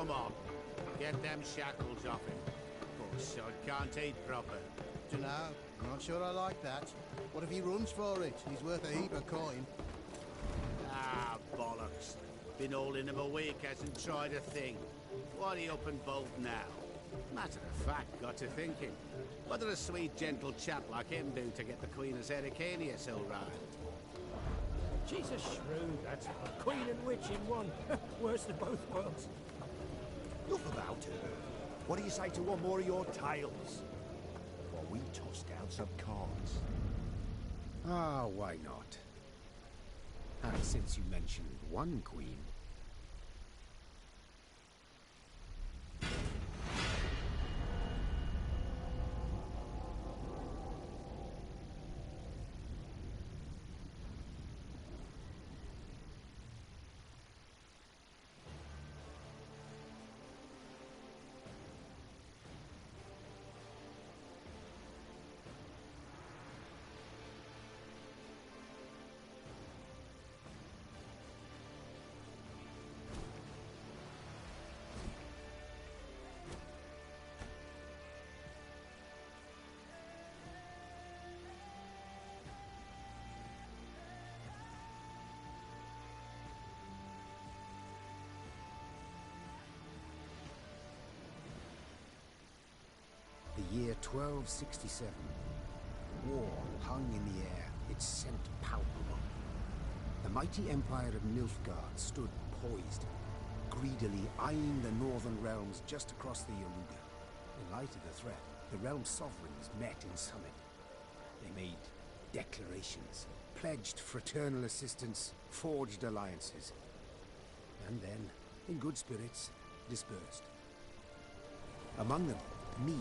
Come on, get them shackles off him. Poor sod can't eat proper. Dunno, I'm not sure I like that. What if he runs for it? He's worth a heap of coin. Ah, bollocks. Been holding him a week, hasn't tried a thing. What are you up and bold now? Matter of fact, got to thinking. What did a sweet, gentle chap like him do to get the Queen of Zericania so riled? She's a shrew, that's her. Queen and witch in one. Worst of both worlds. Enough about her. What do you say to one more of your tales? While we toss down some cards. Ah, why not? And since you mentioned one queen... The year 1267. War hung in the air, its scent palpable. The mighty empire of Nilfgaard stood poised, greedily eyeing the northern realms just across the Yaruga. In light of the threat, the realm's sovereigns met in summit. They made declarations, pledged fraternal assistance, forged alliances, and then, in good spirits, dispersed. Among them, Meve,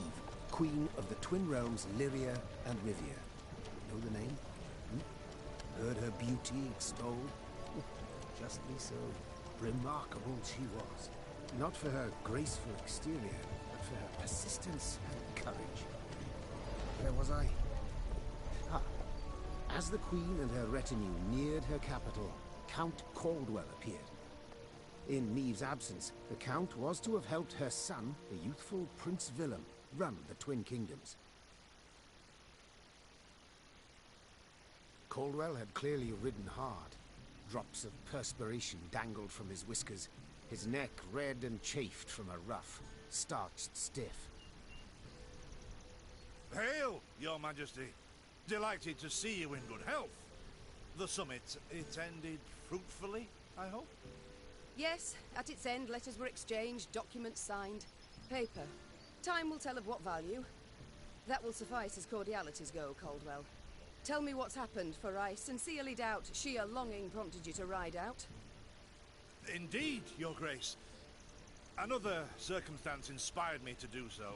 Queen of the Twin Realms Lyria and Rivia. Know the name? Heard her beauty extolled? Justly so. Remarkable she was. Not for her graceful exterior, but for her persistence and courage. Where was I? Ah. As the Queen and her retinue neared her capital, Count Caldwell appeared. In Meve's absence, the Count was to have helped her son, the youthful Prince Willem, run the Twin Kingdoms. Caldwell had clearly ridden hard. Drops of perspiration dangled from his whiskers, his neck red and chafed from a ruff, starched stiff. Hail, Your Majesty! Delighted to see you in good health. The summit, it ended fruitfully, I hope? Yes, at its end, letters were exchanged, documents signed. Paper. Time will tell of what value. That will suffice as cordialities go, Caldwell. Tell me what's happened, for I sincerely doubt sheer longing prompted you to ride out. Indeed, Your Grace. Another circumstance inspired me to do so.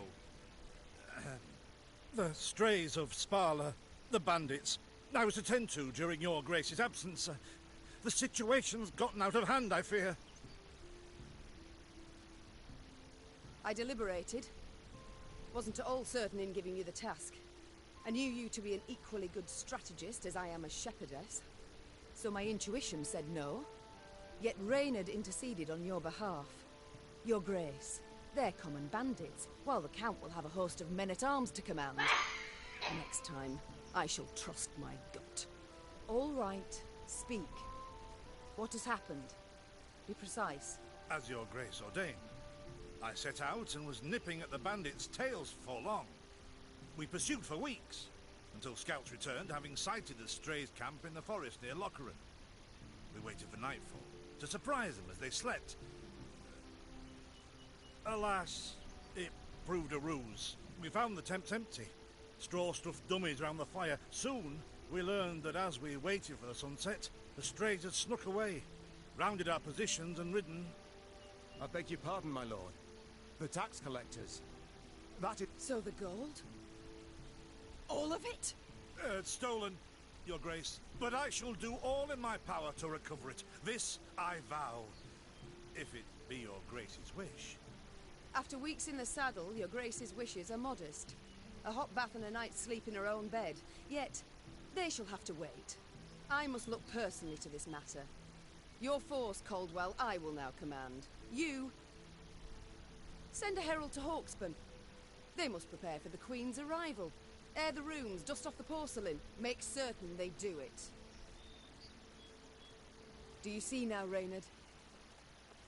The strays of Sparla, the bandits, I was to tend to during Your Grace's absence. The situation's gotten out of hand, I fear. I deliberated. Wasn't at all certain in giving you the task. I knew you to be an equally good strategist as I am a shepherdess. So my intuition said no. Yet Reynard interceded on your behalf. Your Grace, they're common bandits, while the Count will have a host of men-at-arms to command. Next time, I shall trust my gut. All right, speak. What has happened? Be precise. As Your Grace ordained. I set out and was nipping at the bandits' tails for long. We pursued for weeks, until scouts returned, having sighted the strays' camp in the forest near Locheren. We waited for nightfall, to surprise them as they slept. Alas, it proved a ruse. We found the tents empty, straw-stuffed dummies round the fire. Soon, we learned that as we waited for the sunset, the strays had snuck away, rounded our positions and ridden. I beg your pardon, my lord. The tax collectors. That is... So the gold? All of it? It's stolen, Your Grace, but I shall do all in my power to recover it. This I vow, if it be Your Grace's wish. After weeks in the saddle, Your Grace's wishes are modest. A hot bath and a night's sleep in her own bed. Yet, they shall have to wait. I must look personally to this matter. Your force, Caldwell, I will now command. You... Send a herald to Hawksburn. They must prepare for the Queen's arrival. Air the rooms, dust off the porcelain. Make certain they do it. Do you see now, Reynard?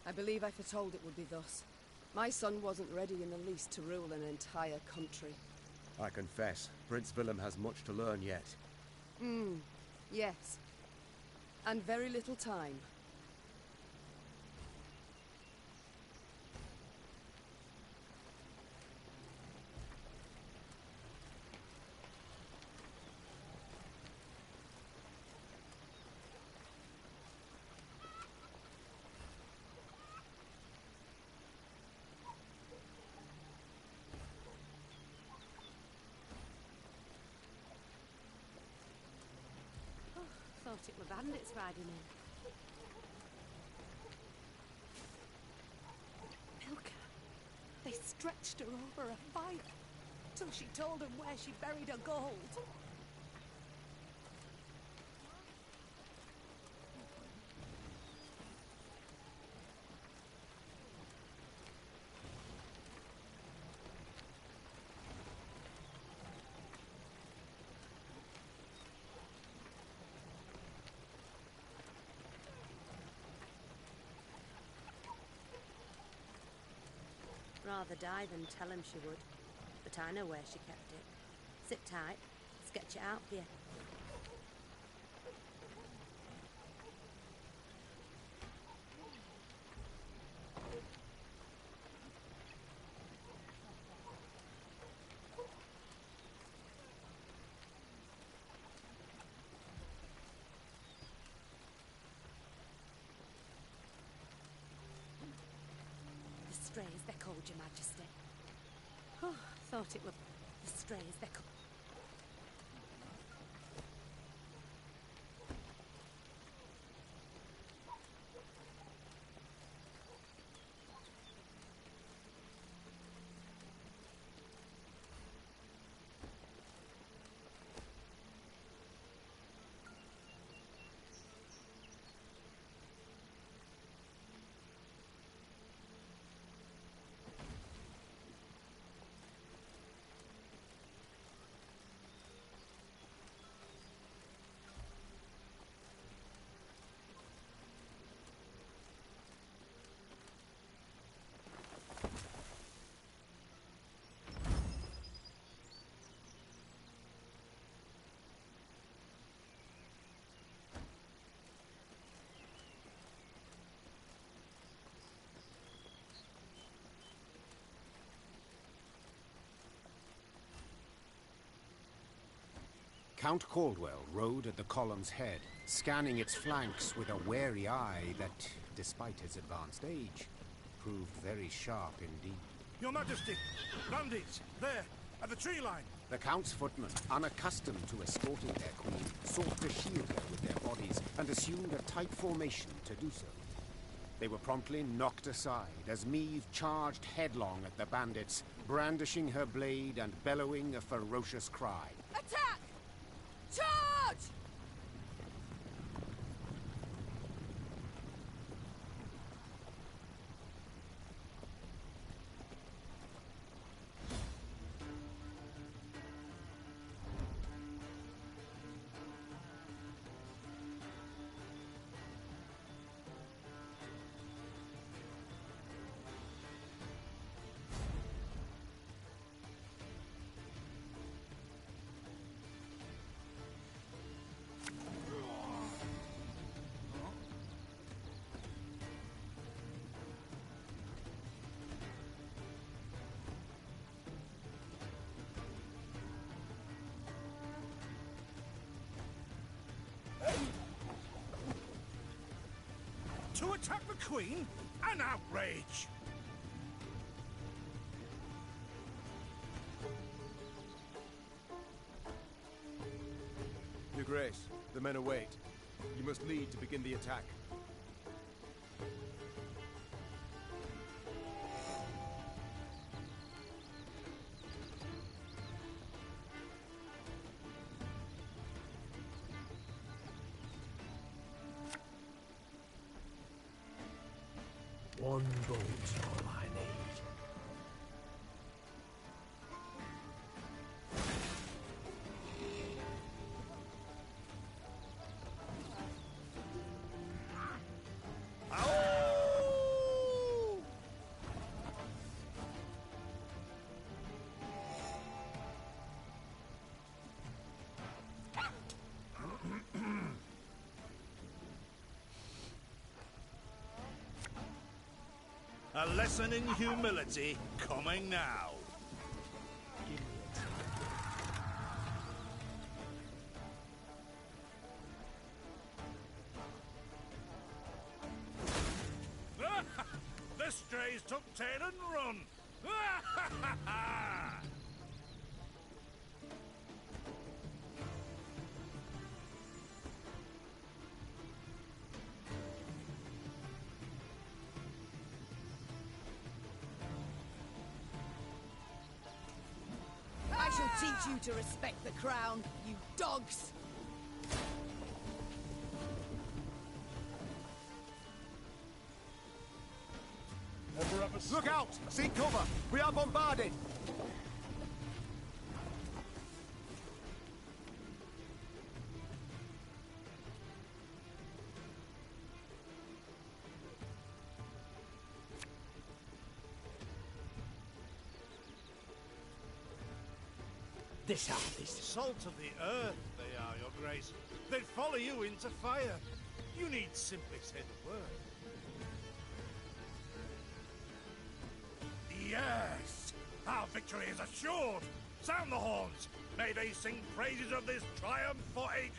I believe I foretold it would be thus. My son wasn't ready in the least to rule an entire country. I confess, Prince Willem has much to learn yet. Yes. And very little time. Thought it were bandits riding in. Milka. They stretched her over a fire till she told them where she buried her gold. Rather die than tell him she would. But I know where she kept it. Sit tight. Sketch it out for you. Strays, they're called, Your Majesty. Oh, thought it were the strays, they're called. Count Caldwell rode at the column's head, scanning its flanks with a wary eye that, despite his advanced age, proved very sharp indeed. Your Majesty! Bandits! There! At the tree line! The Count's footmen, unaccustomed to escorting their queen, sought to shield her with their bodies and assumed a tight formation to do so. They were promptly knocked aside as Meve charged headlong at the bandits, brandishing her blade and bellowing a ferocious cry. Attack! Charge! To attack the Queen? An outrage! Your Grace, the men await. You must lead to begin the attack. One bolt's all I need. A lesson in humility coming now. The strays took tail and run. I shall teach you to respect the crown, you dogs! Look out! Seek cover! We are bombarded! This artist. Salt of the earth, they are, Your Grace. They'd follow you into fire. You need simply say the word. Yes! Our victory is assured! Sound the horns! May they sing praises of this triumph for ages!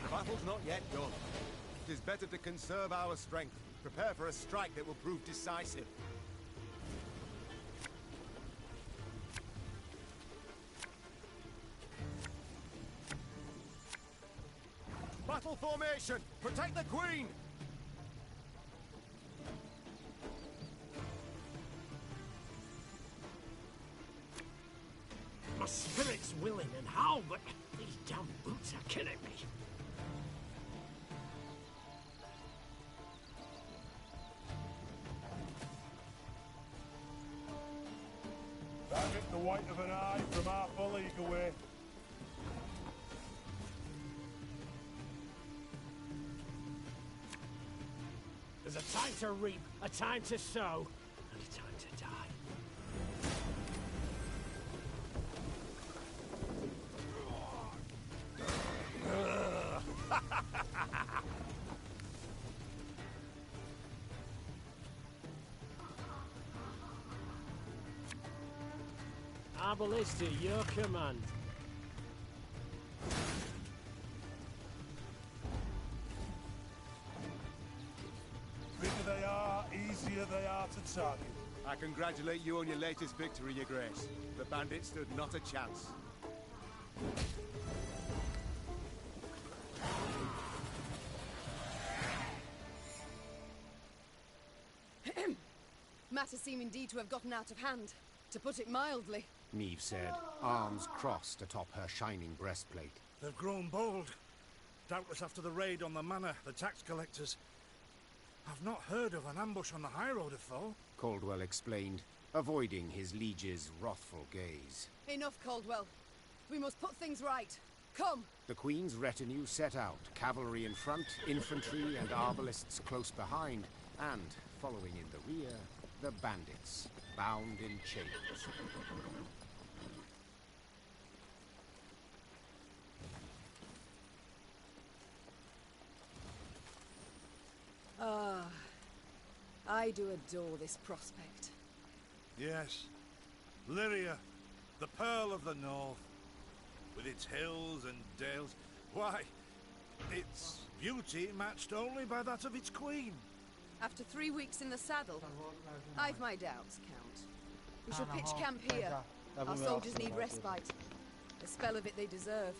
The battle's not yet done. It is better to conserve our strength. Prepare for a strike that will prove decisive. Battle formation! Protect the Queen! My spirit's willing and how, but these damn boots are killing me. That hit the white of an eye from half a league away. There's a time to reap, a time to sow, and a time to die. Our ballista, your command. Bigger they are, easier they are to target. I congratulate you on your latest victory, Your Grace. The bandits stood not a chance. Matters seem indeed to have gotten out of hand, to put it mildly. Neve said, arms crossed atop her shining breastplate. They've grown bold. Doubtless after the raid on the manor, the tax collectors. I've not heard of an ambush on the high road afore. Caldwell explained, avoiding his liege's wrathful gaze. Enough, Caldwell. We must put things right. Come! The Queen's retinue set out, cavalry in front, infantry and arbalists close behind, and, following in the rear, the bandits, bound in chains. Ah, I do adore this prospect. Yes. Lyria, the pearl of the north. With its hills and dales. Why, its beauty matched only by that of its queen. After 3 weeks in the saddle, I've my doubts, Count. We shall pitch camp here. Our soldiers need respite. A spell of it they deserve.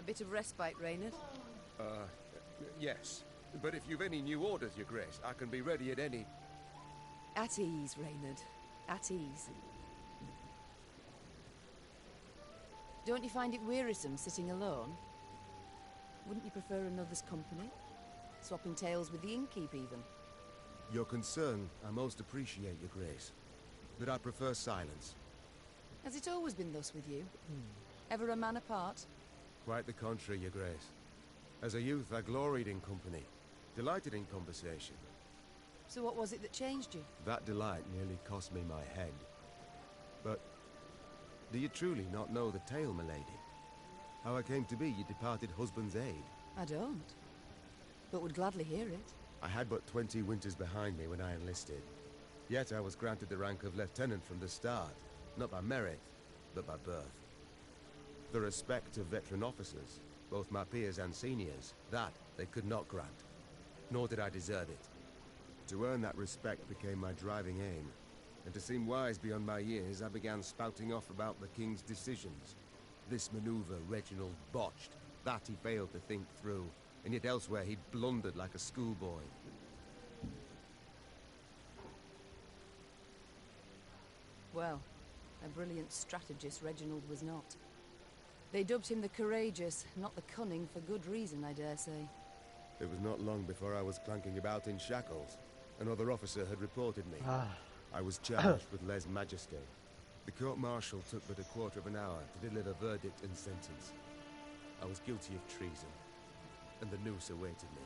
bit of respite, Reynard? Yes. But if you've any new orders, Your Grace, I can be ready at any... At ease, Reynard. At ease. Don't you find it wearisome sitting alone? Wouldn't you prefer another's company? Swapping tales with the innkeep, even? Your concern I most appreciate, Your Grace. But I prefer silence. Has it always been thus with you? Ever a man apart? Quite the contrary, Your Grace. As a youth, I gloried in company, delighted in conversation. So what was it that changed you? That delight nearly cost me my head. But do you truly not know the tale, milady? How I came to be your departed husband's aide? I don't, but would gladly hear it. I had but 20 winters behind me when I enlisted. Yet I was granted the rank of lieutenant from the start, not by merit, but by birth. The respect of veteran officers, both my peers and seniors, that they could not grant. Nor did I deserve it. To earn that respect became my driving aim, and to seem wise beyond my years, I began spouting off about the king's decisions. This maneuver Reginald botched, that he failed to think through, and yet elsewhere he'd blundered like a schoolboy. Well, a brilliant strategist Reginald was not. They dubbed him the courageous, not the cunning, for good reason, I dare say. It was not long before I was clanking about in shackles. Another officer had reported me. I was charged with lèse-majesté. The court-martial took but a quarter of an hour to deliver verdict and sentence. I was guilty of treason, and the noose awaited me.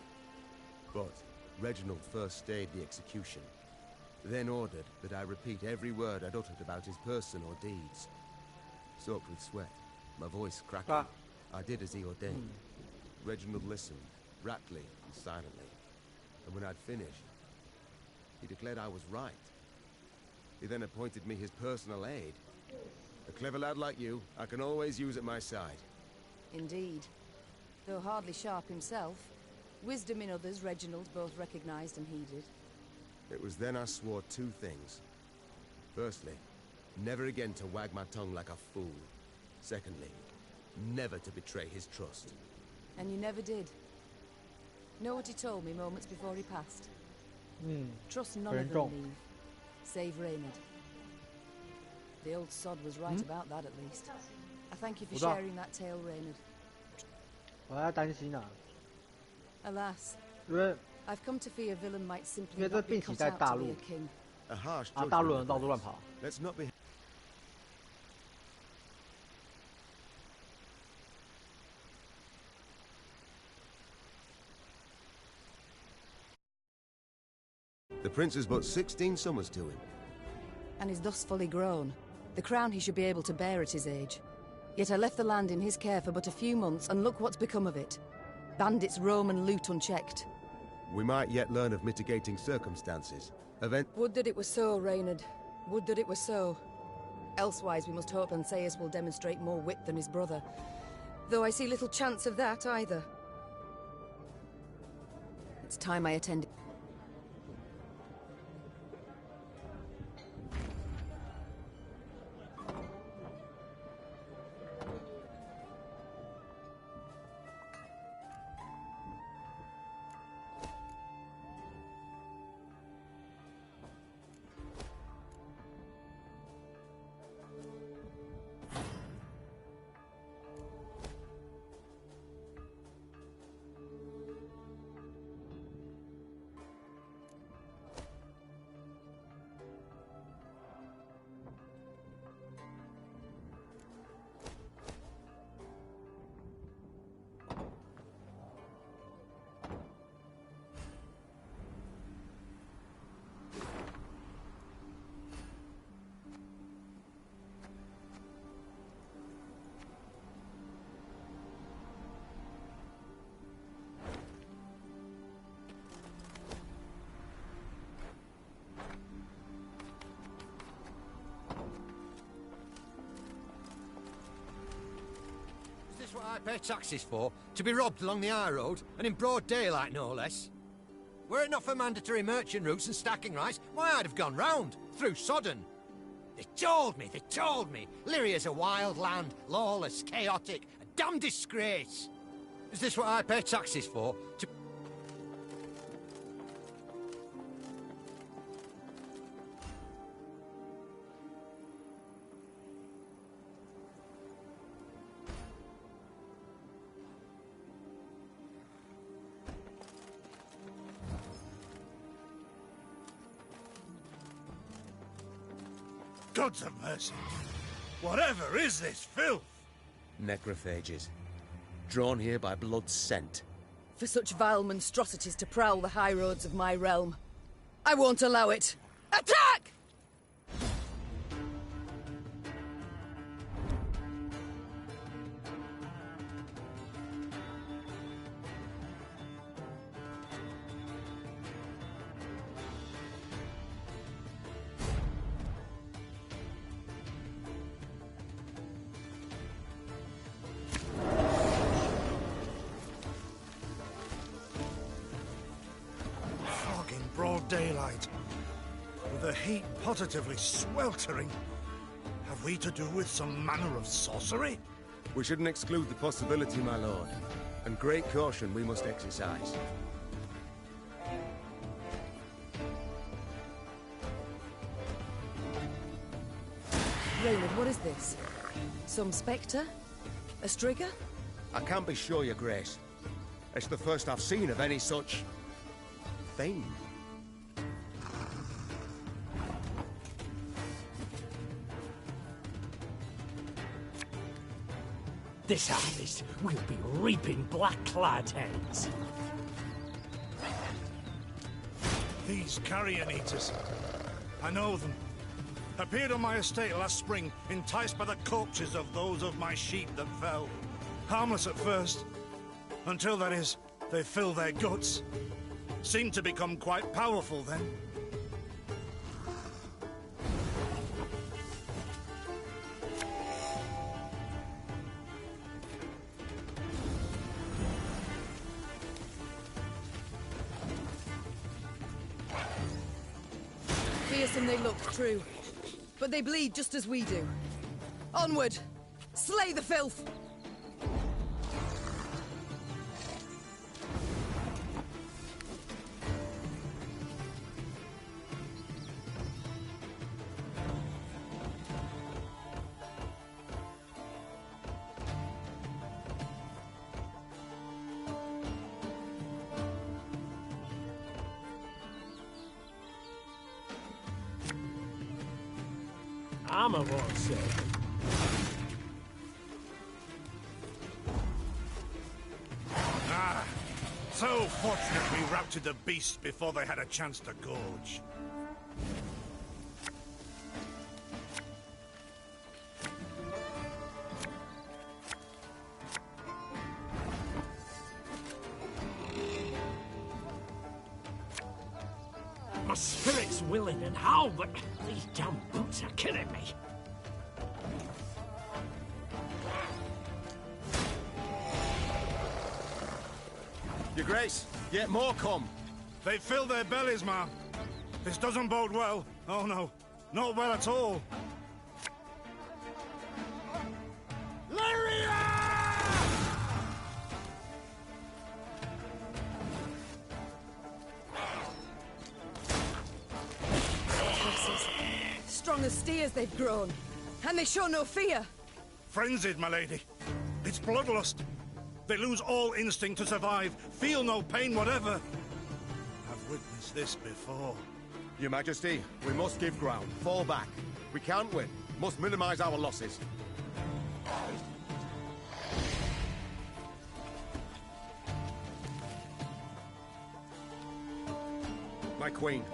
But Reginald first stayed the execution, then ordered that I repeat every word I'd uttered about his person or deeds. Soaked with sweat, my voice cracking, I did as he ordained. Reginald listened, raptly and silently, and when I'd finished, he declared I was right. He then appointed me his personal aide. A clever lad like you, I can always use at my side. Indeed. Though hardly sharp himself, wisdom in others Reginald both recognized and heeded. It was then I swore two things. Firstly, never again to wag my tongue like a fool. Secondly, never to betray his trust. And you never did. Know what he told me moments before he passed? Trust none of them, leave, save Reynard. The old sod was right about that, at least. I thank you for sharing that tale, Reynard. 我在担心啊， Alas, 因为 I've come to fear villain might simply 因为这 not be 病习 cut 在 out 大 to be 陆 a king. A harsh 啊， judgment, 大陆人 of 到处 course. 乱跑。 Let's not be... The prince is but 16 summers to him. And is thus fully grown. The crown he should be able to bear at his age. Yet I left the land in his care for but a few months, and look what's become of it. Bandits roam and loot unchecked. We might yet learn of mitigating circumstances. Would that it were so, Reynard. Would that it were so. Elsewise we must hope Ancaeus will demonstrate more wit than his brother. Though I see little chance of that either. It's time I attended. Is what I pay taxes for? To be robbed along the high road, and in broad daylight, no less? Were it not for mandatory merchant routes and stacking rights, why, I'd have gone round, through Sodden. They told me, Lyria's a wild land, lawless, chaotic, a damn disgrace! Is this what I pay taxes for? To... Gods of mercy. Whatever is this filth? Necrophages. Drawn here by blood scent. For such vile monstrosities to prowl the high roads of my realm, I won't allow it. Attack! Broad daylight, with the heat positively sweltering. Have we to do with some manner of sorcery? We shouldn't exclude the possibility, my lord. And great caution we must exercise. Raymond, what is this? Some spectre? A strigger? I can't be sure, your grace. It's the first I've seen of any such... thing. This harvest will be reaping black-clad heads. These carrion eaters. I know them. Appeared on my estate last spring, enticed by the corpses of those of my sheep that fell. Harmless at first, until, that is, they fill their guts. Seemed to become quite powerful then. Fearsome they look, true. But they bleed just as we do. Onward! Slay the filth! I'm a more say. Ah, so fortunate we routed the beasts before they had a chance to gorge. My spirit's willing and how, but these damn boots are killing me. Your grace, yet more come. They fill their bellies, ma'am. This doesn't bode well. Oh no, not well at all. Strong as steers they've grown, and they show no fear. Frenzied, my lady. It's bloodlust. They lose all instinct to survive, feel no pain whatever. I've witnessed this before. Your Majesty, we must give ground. Fall back. We can't win. Must minimize our losses. My queen,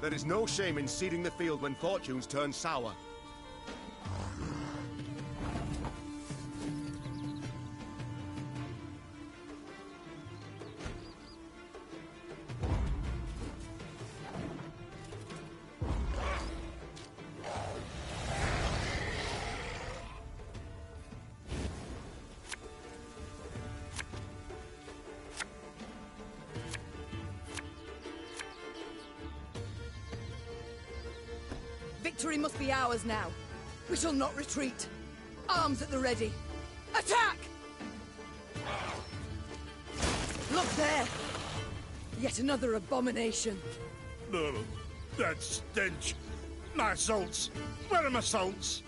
there is no shame in ceding the field when fortunes turn sour. Victory must be ours now. We shall not retreat. Arms at the ready. Attack! Look there! Yet another abomination. No, that stench. My salts. Where are my salts?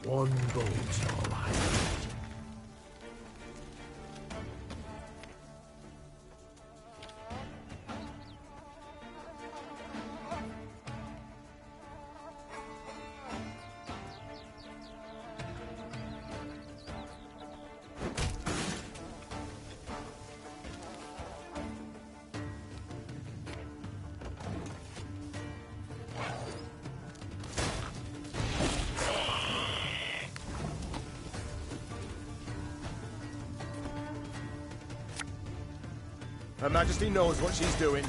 One bolt's all I need. Her Majesty knows what she's doing.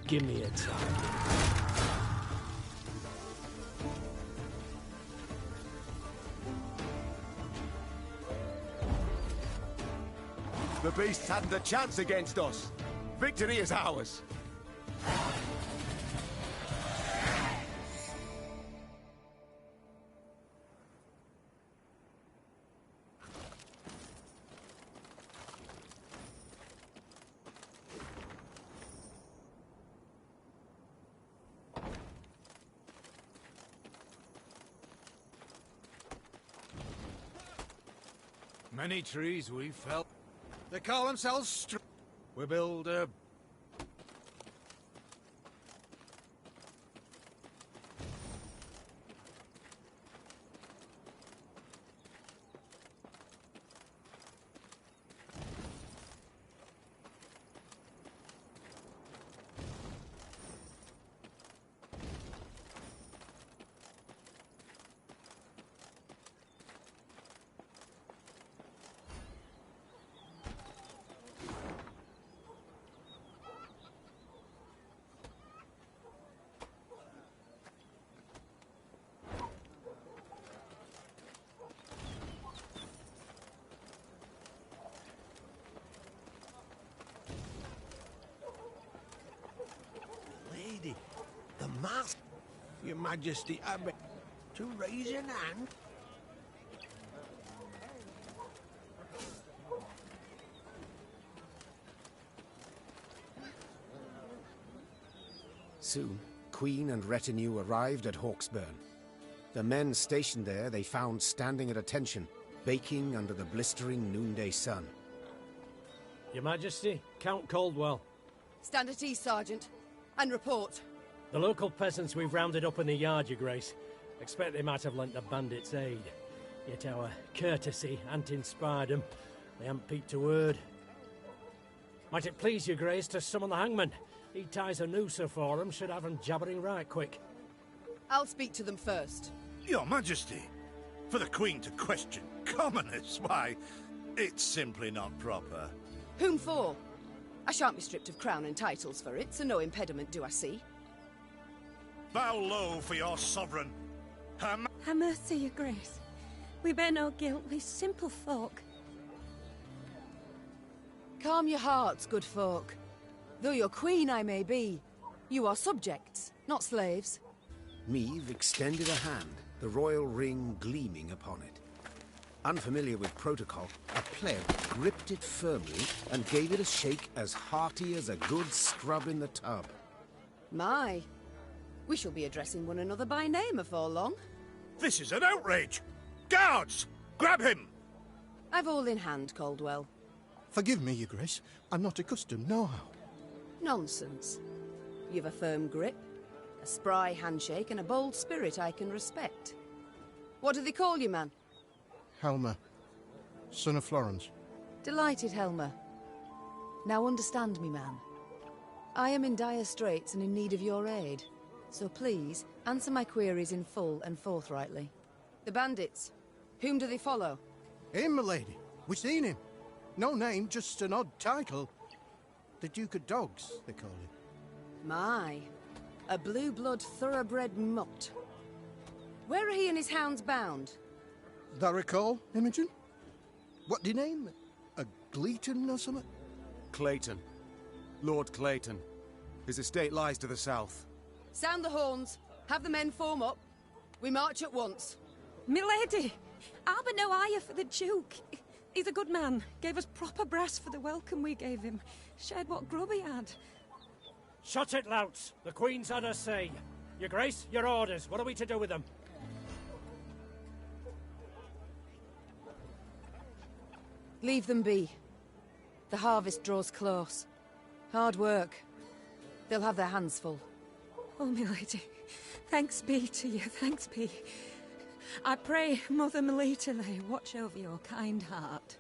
Give me a time. The beasts hadn't a chance against us. Victory is ours. Many trees we fell. They call themselves we build a... Lady, the mask. Your Majesty, I beg to raise an hand. Soon, Queen and retinue arrived at Hawksburn. The men stationed there they found standing at attention, baking under the blistering noonday sun. Your Majesty, Count Caldwell. Stand at ease, Sergeant, and report. The local peasants we've rounded up in the yard, Your Grace. Expect they might have lent the bandits aid. Yet our courtesy hadn't inspired them. They haven't peeped a word. Might it please Your Grace to summon the hangman? He ties a noose for them, should have them jabbering right quick. I'll speak to them first. Your Majesty, for the Queen to question commoners, why, it's simply not proper. Whom for? I shan't be stripped of crown and titles for it, so no impediment do I see. Bow low for your sovereign. Have mercy, Your Grace. We bear no guilt, we simple folk. Calm your hearts, good folk. Though your queen I may be, you are subjects, not slaves. Meave extended a hand, the royal ring gleaming upon it. Unfamiliar with protocol, a pleb gripped it firmly and gave it a shake as hearty as a good scrub in the tub. My, We shall be addressing one another by name afore long. This is an outrage! Guards! Grab him! I've all in hand, Caldwell. Forgive me, Your Grace. I'm not accustomed, no how. Nonsense. You've a firm grip, a spry handshake, and a bold spirit I can respect. What do they call you, man? Helmer, son of Florence. Delighted, Helmer. Now understand me, man. I am in dire straits and in need of your aid. So please, answer my queries in full and forthrightly. The bandits. Whom do they follow? Him, milady. We've seen him. No name, just an odd title. The Duke of Dogs, they call him. My. A blue-blood thoroughbred mutt. Where are he and his hounds bound? That recall, Imogen? What do you name? A Gleeton or something? Clayton. Lord Clayton. His estate lies to the south. Sound the horns. Have the men form up. We march at once. Milady! Harbour no ire for the Duke. He's a good man. Gave us proper brass for the welcome we gave him. Shared what grub he had. Shut it, louts. The Queen's had her say. Your Grace, your orders. What are we to do with them? Leave them be. The harvest draws close. Hard work. They'll have their hands full. Oh, milady. Thanks be to you, thanks be. I pray Mother Melita lay watch over your kind heart.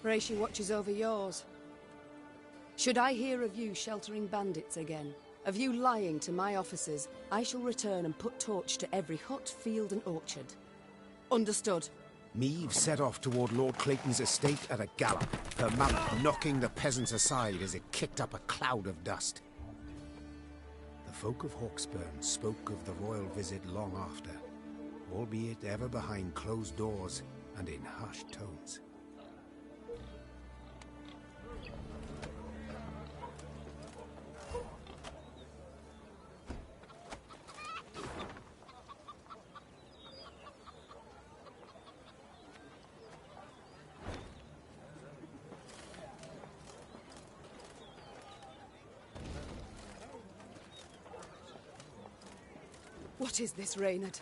Pray she watches over yours. Should I hear of you sheltering bandits again, of you lying to my officers, I shall return and put torch to every hut, field and orchard. Understood? Meve set off toward Lord Clayton's estate at a gallop, her mount knocking the peasants aside as it kicked up a cloud of dust. The folk of Hawksburn spoke of the royal visit long after, albeit ever behind closed doors and in hushed tones. What is this, Reynard?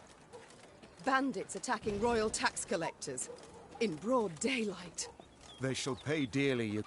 Bandits attacking royal tax collectors in broad daylight. They shall pay dearly, you...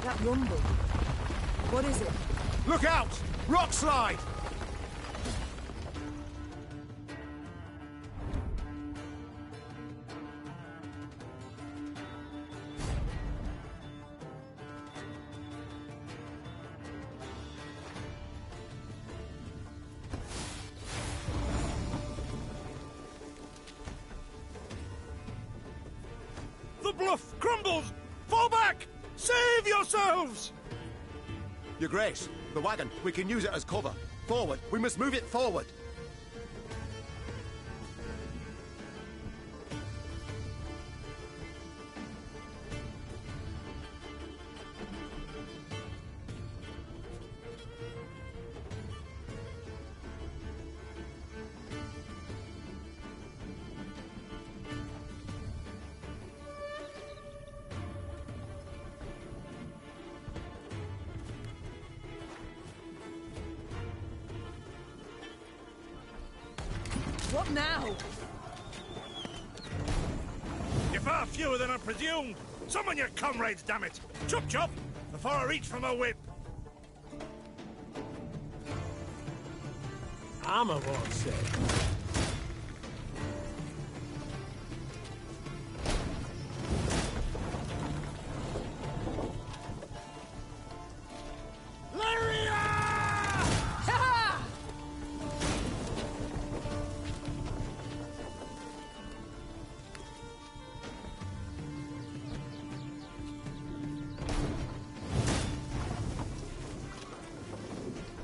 That rumble. What is it? Look out! Rock slide! The bluff crumbles! Fall back! Save yourselves! Your Grace, the wagon. We can use it as cover. Forward. We must move it forward. What now? You're far fewer than I presumed. Summon your comrades, damn it! Chop chop! Before I reach for my whip. Armor won't say.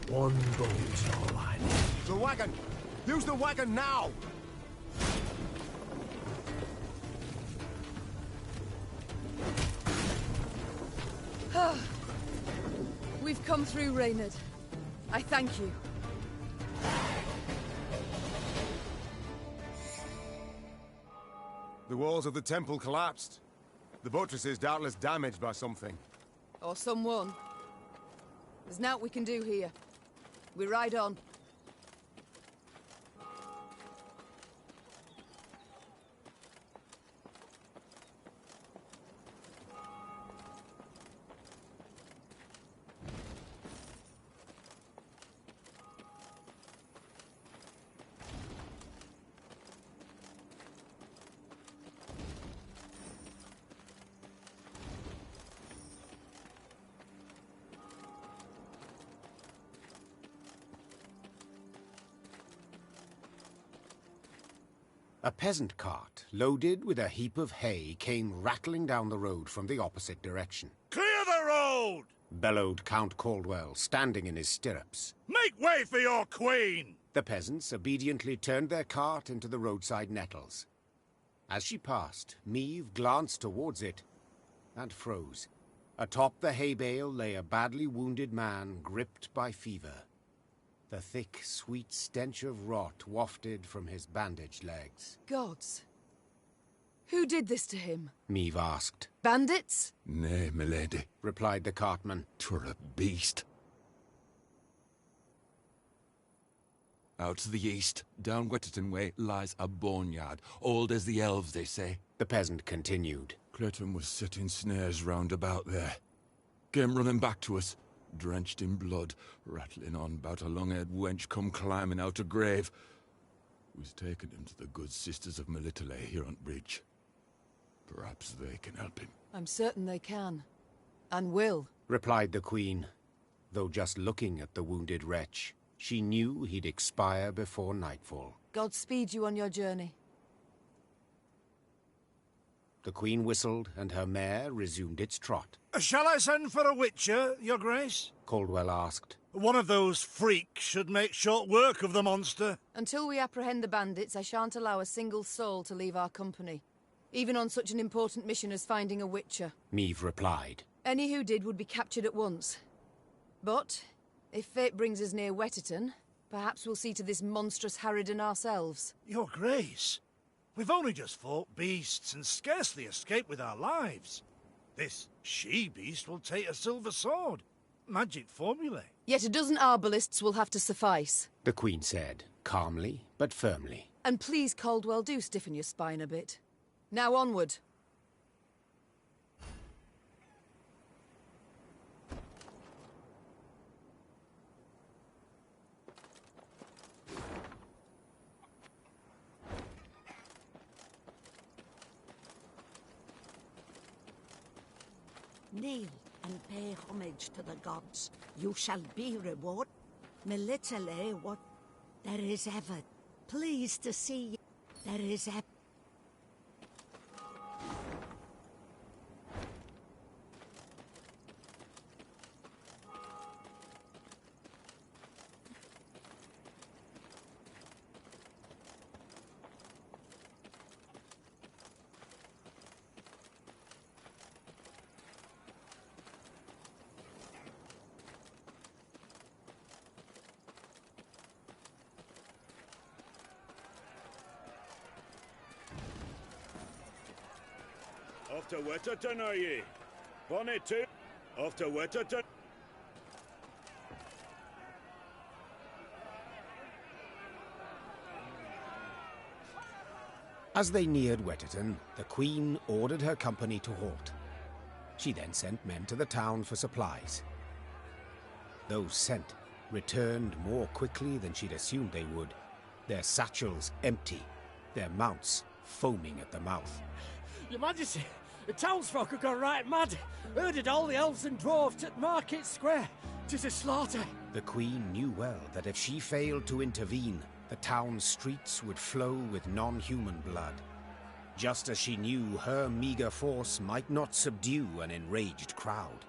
One boat's all I need. The wagon! Use the wagon now! We've come through, Reynard. I thank you. The walls of the temple collapsed. The buttresses doubtless damaged by something. Or someone. There's naught we can do here. We ride on. A peasant cart, loaded with a heap of hay, came rattling down the road from the opposite direction. Clear the road! Bellowed Count Caldwell, standing in his stirrups. Make way for your queen! The peasants obediently turned their cart into the roadside nettles. As she passed, Meve glanced towards it and froze. Atop the hay bale lay a badly wounded man gripped by fever. The thick, sweet stench of rot wafted from his bandaged legs. Gods. Who did this to him? Meve asked. Bandits? Nay, milady, replied the cartman. 'Twere a beast. Out to the east, down Wetterton way, lies a boneyard, old as the elves, they say. The peasant continued. Clayton was setting snares round about there. Came running back to us, drenched in blood, rattling on about a long-haired wench come climbing out a grave. We's taken him to the good sisters of Melitele here on bridge. Perhaps they can help him. I'm certain they can. And will. Replied the queen, though just looking at the wounded wretch, she knew he'd expire before nightfall. God speed you on your journey. The queen whistled, and her mare resumed its trot. Shall I send for a witcher, your grace? Caldwell asked. One of those freaks should make short work of the monster. Until we apprehend the bandits, I shan't allow a single soul to leave our company. Even on such an important mission as finding a witcher. Meve replied. Any who did would be captured at once. But, if fate brings us near Wetterton, perhaps we'll see to this monstrous harridan ourselves. Your grace, we've only just fought beasts and scarcely escaped with our lives. This she-beast will take a silver sword. Magic formulae. Yet a dozen arbalists will have to suffice. The queen said, calmly but firmly. And please, Caldwell, do stiffen your spine a bit. Now onward. Kneel and pay homage to the gods. You shall be rewarded. Melitele, what there is ever. Pleased to see you. There is ever. Off to Wetterton, are ye? Bonnet too? Off to Wetterton. As they neared Wetterton, the queen ordered her company to halt. She then sent men to the town for supplies. Those sent returned more quickly than she'd assumed they would, their satchels empty, their mounts foaming at the mouth. Your Majesty, the townsfolk have gone right mad. Herded all the elves and dwarves at Market Square. 'Tis a slaughter. The queen knew well that if she failed to intervene, the town's streets would flow with non-human blood. Just as she knew her meager force might not subdue an enraged crowd.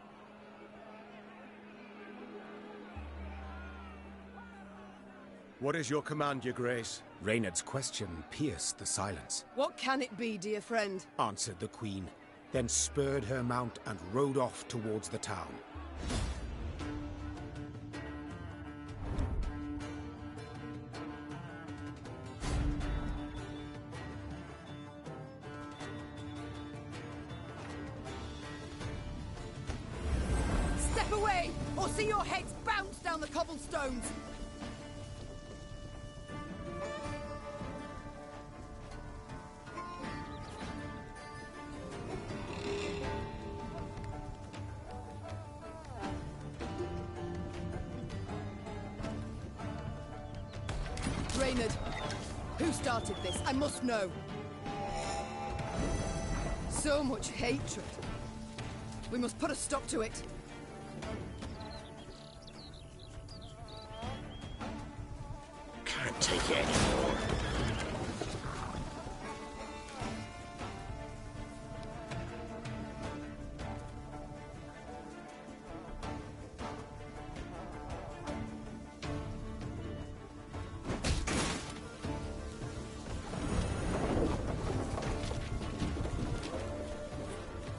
What is your command, your grace? Reynard's question pierced the silence. What can it be, dear friend? Answered the queen, then spurred her mount and rode off towards the town. Step away, or see your heads bounce down the cobblestones! Reynard, who started this? I must know. So much hatred. We must put a stop to it. Can't take it anymore.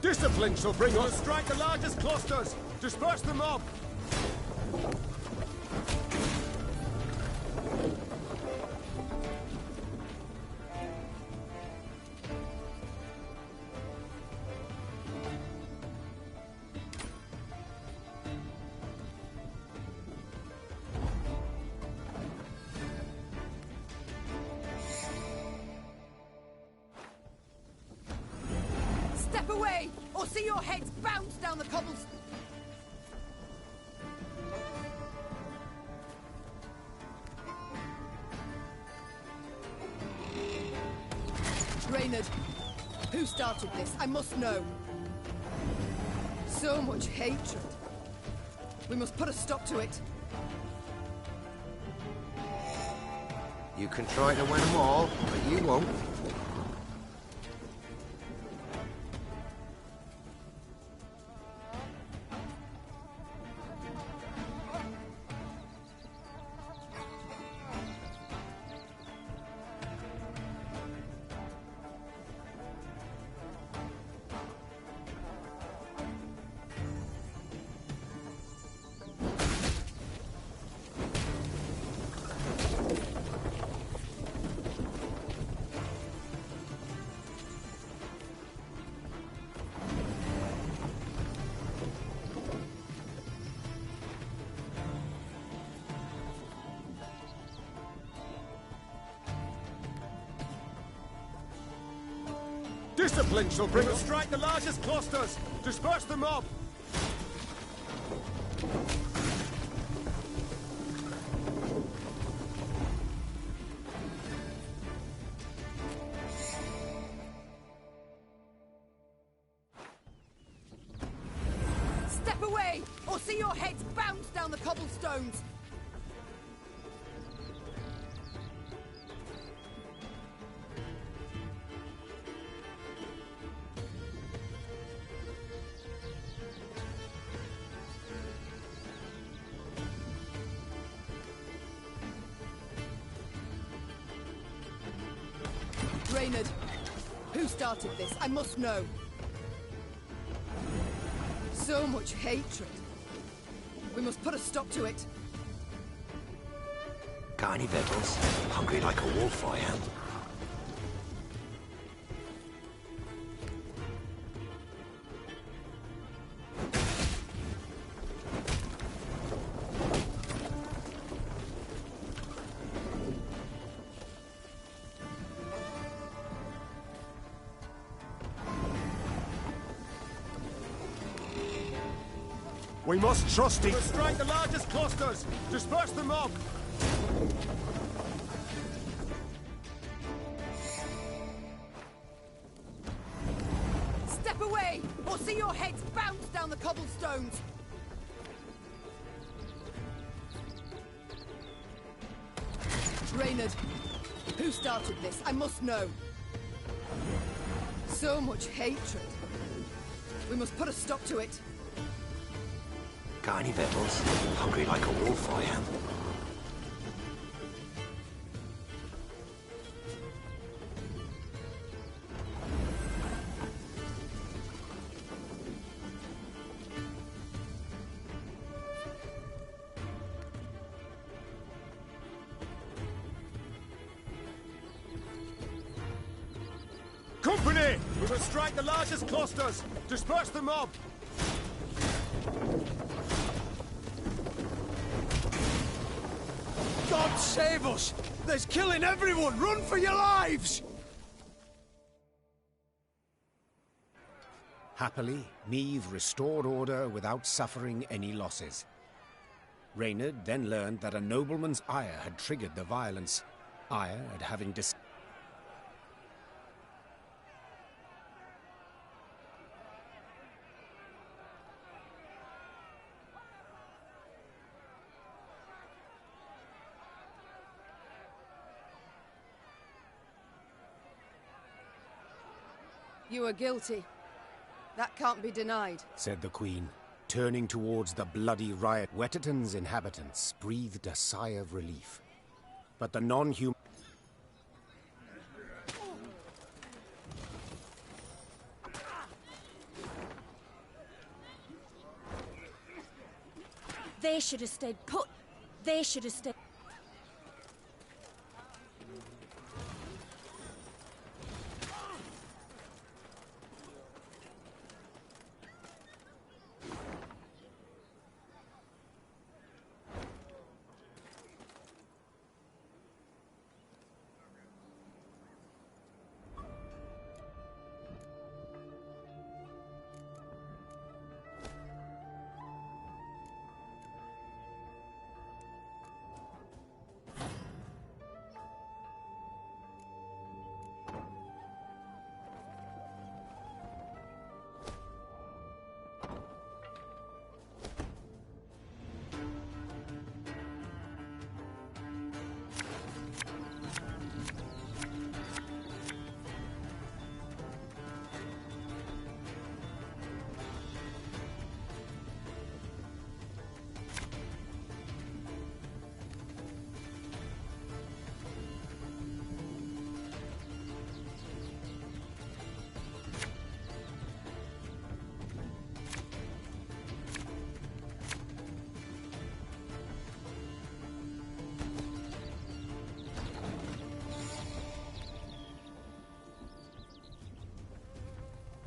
Discipline shall bring us. Strike the largest clusters. Disperse the mob. Step away, or see your heads bounce down the cobbles. Reynard, who started this? I must know. So much hatred. We must put a stop to it. You can try to win them all, but you won't. Discipline shall bring us. Strike the largest clusters. Disperse the mob. Step away, or see your heads bounce down the cobblestones. Reynard, who started this? I must know. So much hatred. We must put a stop to it. Got any victuals? Hungry like a wolf, I am. We must trust it. Strike the largest clusters. Disperse the mob. Step away, or see your heads bounce down the cobblestones. Reynard, who started this? I must know. So much hatred. We must put a stop to it. Got any victuals? Hungry like a wolf, I am. Company! We will strike the largest clusters! Disperse the mob! God save us! There's killing everyone! Run for your lives! Happily, Niamh restored order without suffering any losses. Reynard then learned that a nobleman's ire had triggered the violence. Ire at having You are guilty. That can't be denied, said the Queen, turning towards the bloody riot. Wetterton's inhabitants breathed a sigh of relief. But the non-human... They should have stayed put. They should have stayed...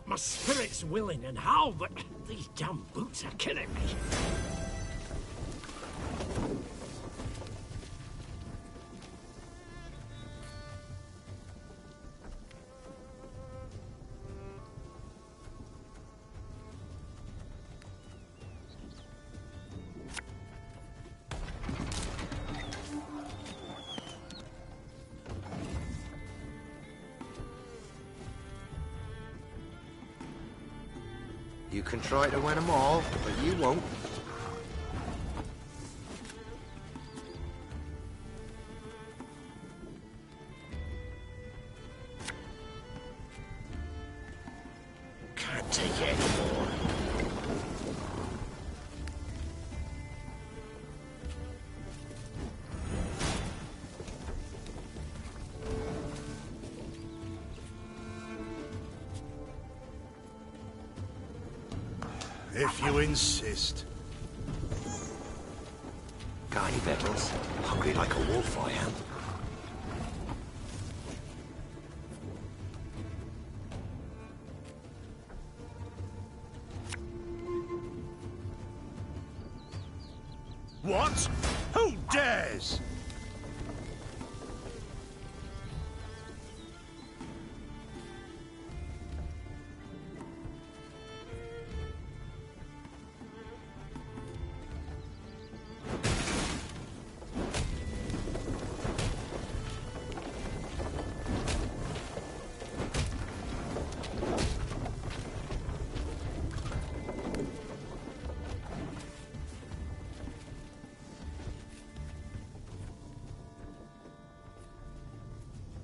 My spirit's willing and how, but these damn boots are killing me. You can try to win them all, but you won't. Can't take it anymore. If you insist. Got any victuals? Hungry like a wolf, I am. What? Who dares?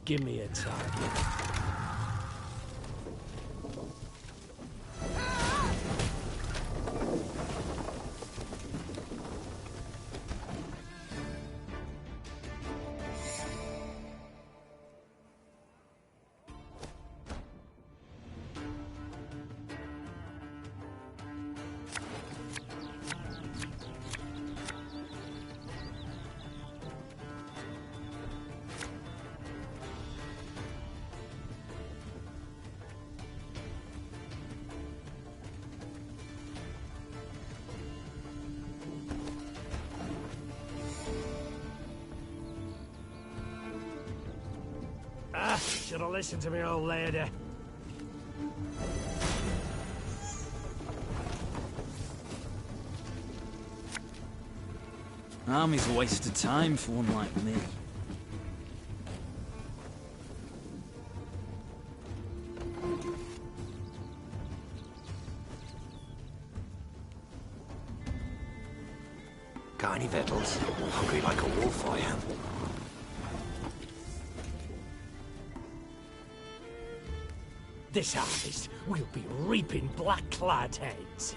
Give me a target. should have listened to me, old lady. Army's a waste of time for one like me. Got any victuals? Hungry like a wolf, I am. This harvest, we'll be reaping black-clad heads.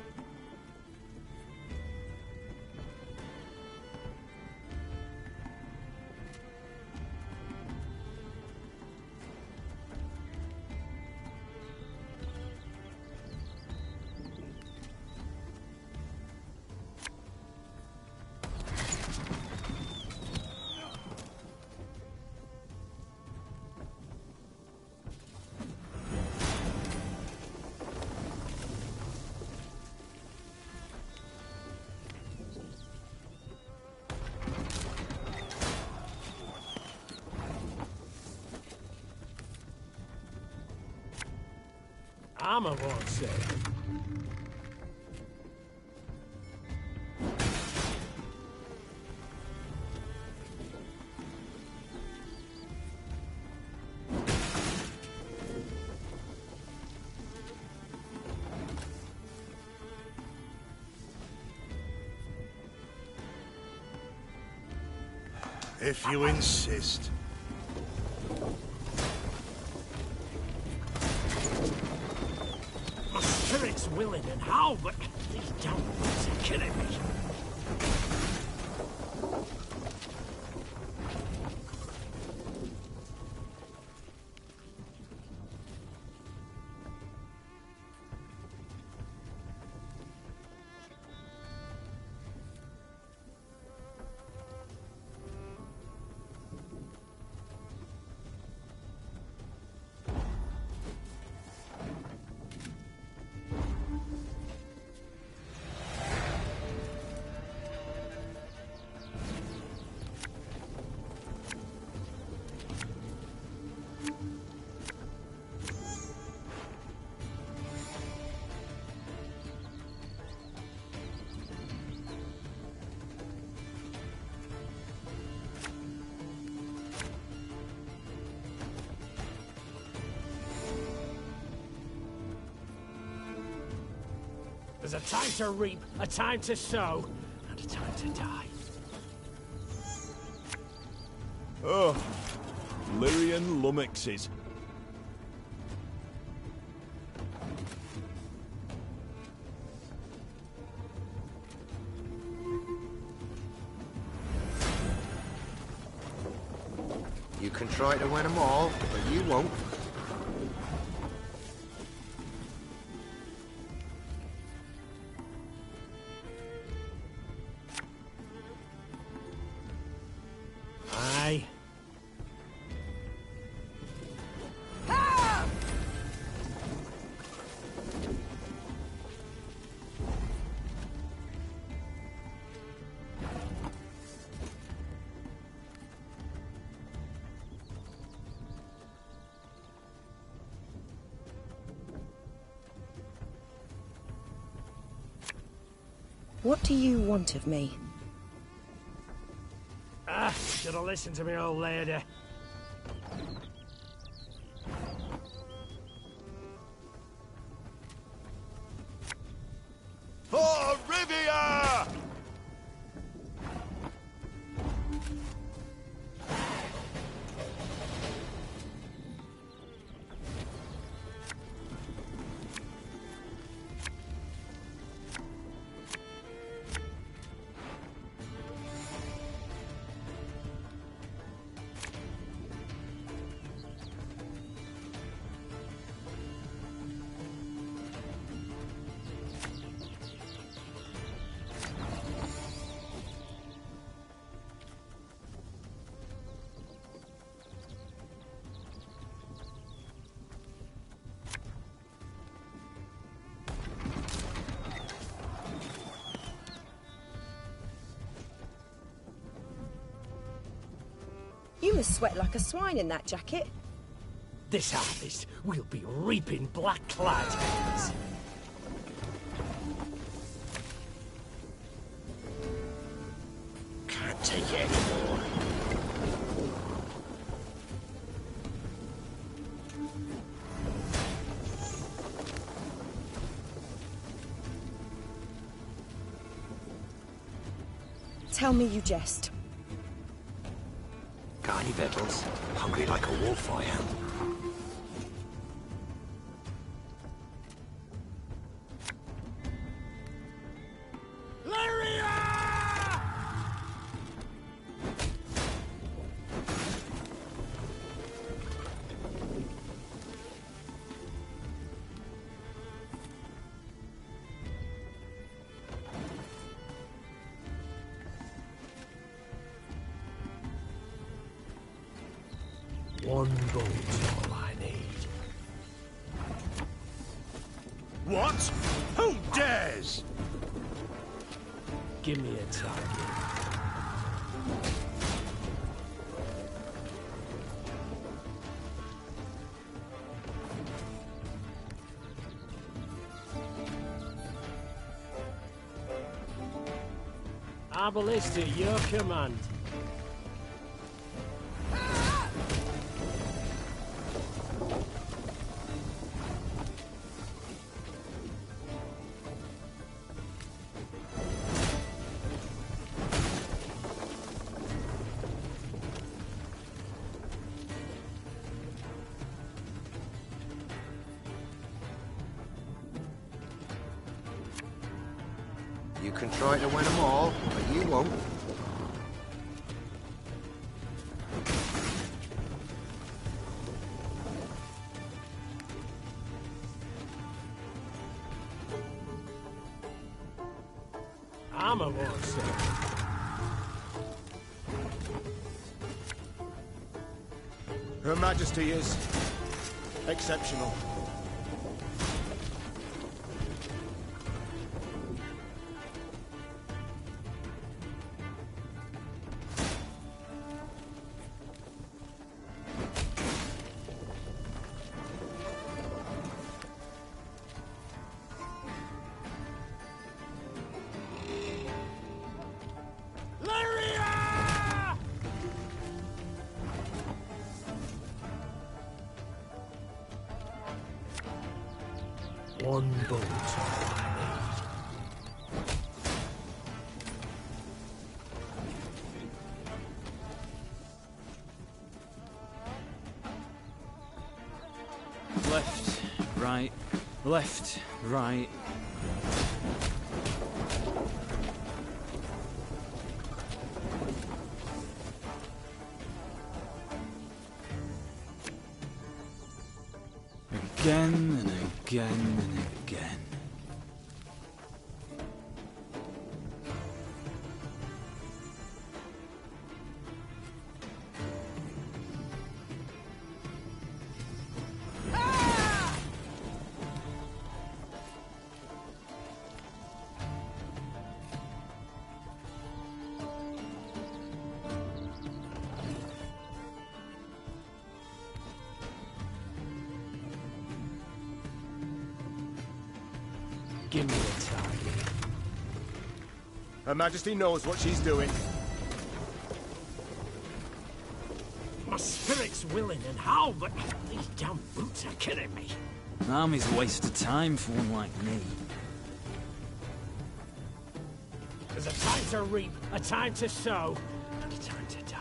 I'm a won't say. If you insist. My spirit's willing and how, but these damn rats are killing me. There's a time to reap, a time to sow, and a time to die. Oh, Lyrian lummoxes. You can try to win them all, but you won't. Aye. What do you want of me? Should have listened to me, old lady. For Rivia! You must sweat like a swine in that jacket. This harvest, we'll be reaping black-clad heads. Can't take it anymore. Tell me you jest. Got any victuals? Hungry like a wolf, I am. One boat's all I need. What? Who dares? Give me a target. Our ballista, your command. You can try to win them all, but you won't. I'm a monster. Her Majesty is exceptional. One boat. Left, right, left, right. Again and again and again. Give me a target. Her Majesty knows what she's doing. My spirit's willing and how, but these damn boots are killing me. An army's a waste of time for one like me. There's a time to reap, a time to sow, and a time to die.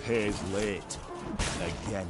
Pays late. Again.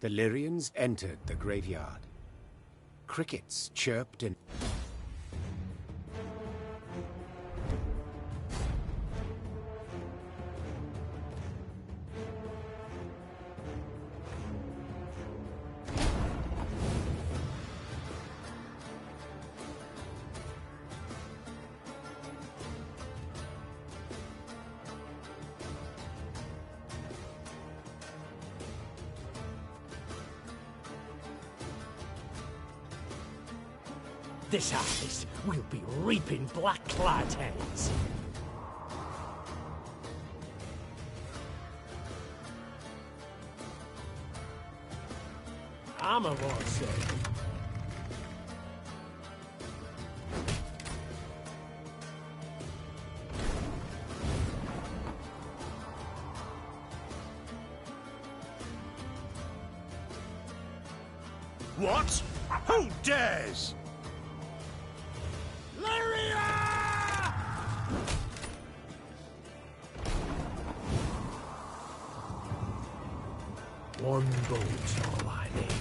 The Lyrians entered the graveyard. Crickets chirped and... This harvest, we'll be reaping black-clad heads. Armor won't say. What? Who dares? One boat's all I need.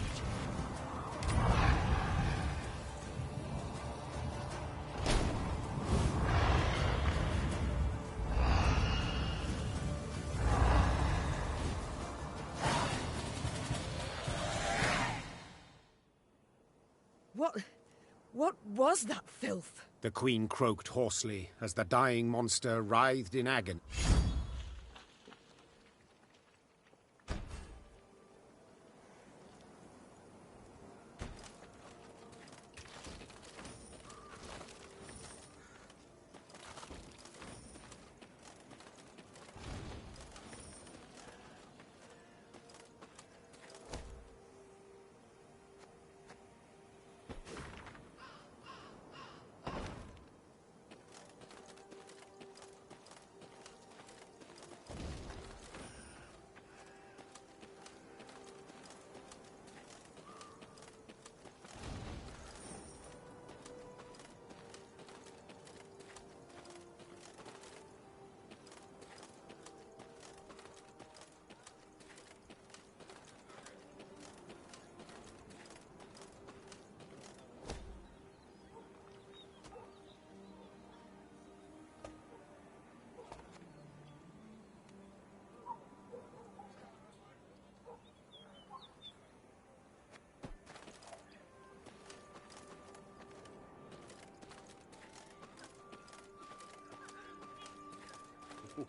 What was that filth? The Queen croaked hoarsely as the dying monster writhed in agony.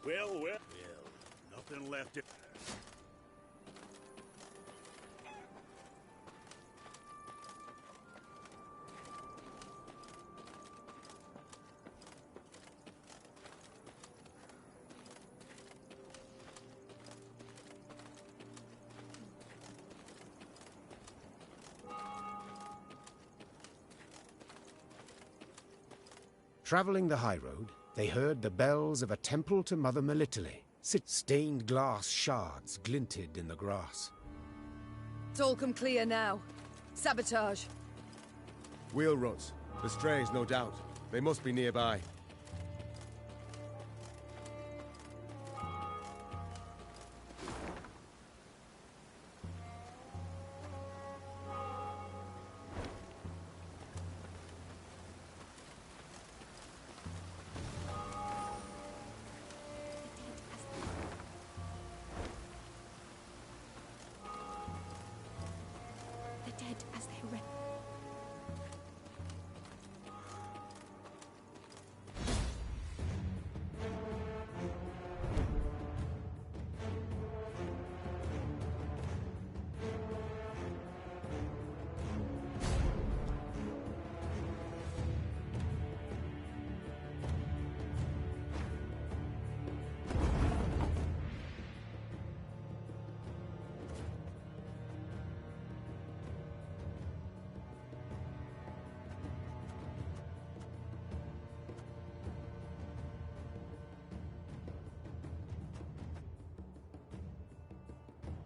Well, nothing left. Travelling the high road, they heard the bells of a temple to Mother Melitele. Stained glass shards glinted in the grass. It's all come clear now. Sabotage. Wheel ruts. The strays, no doubt. They must be nearby.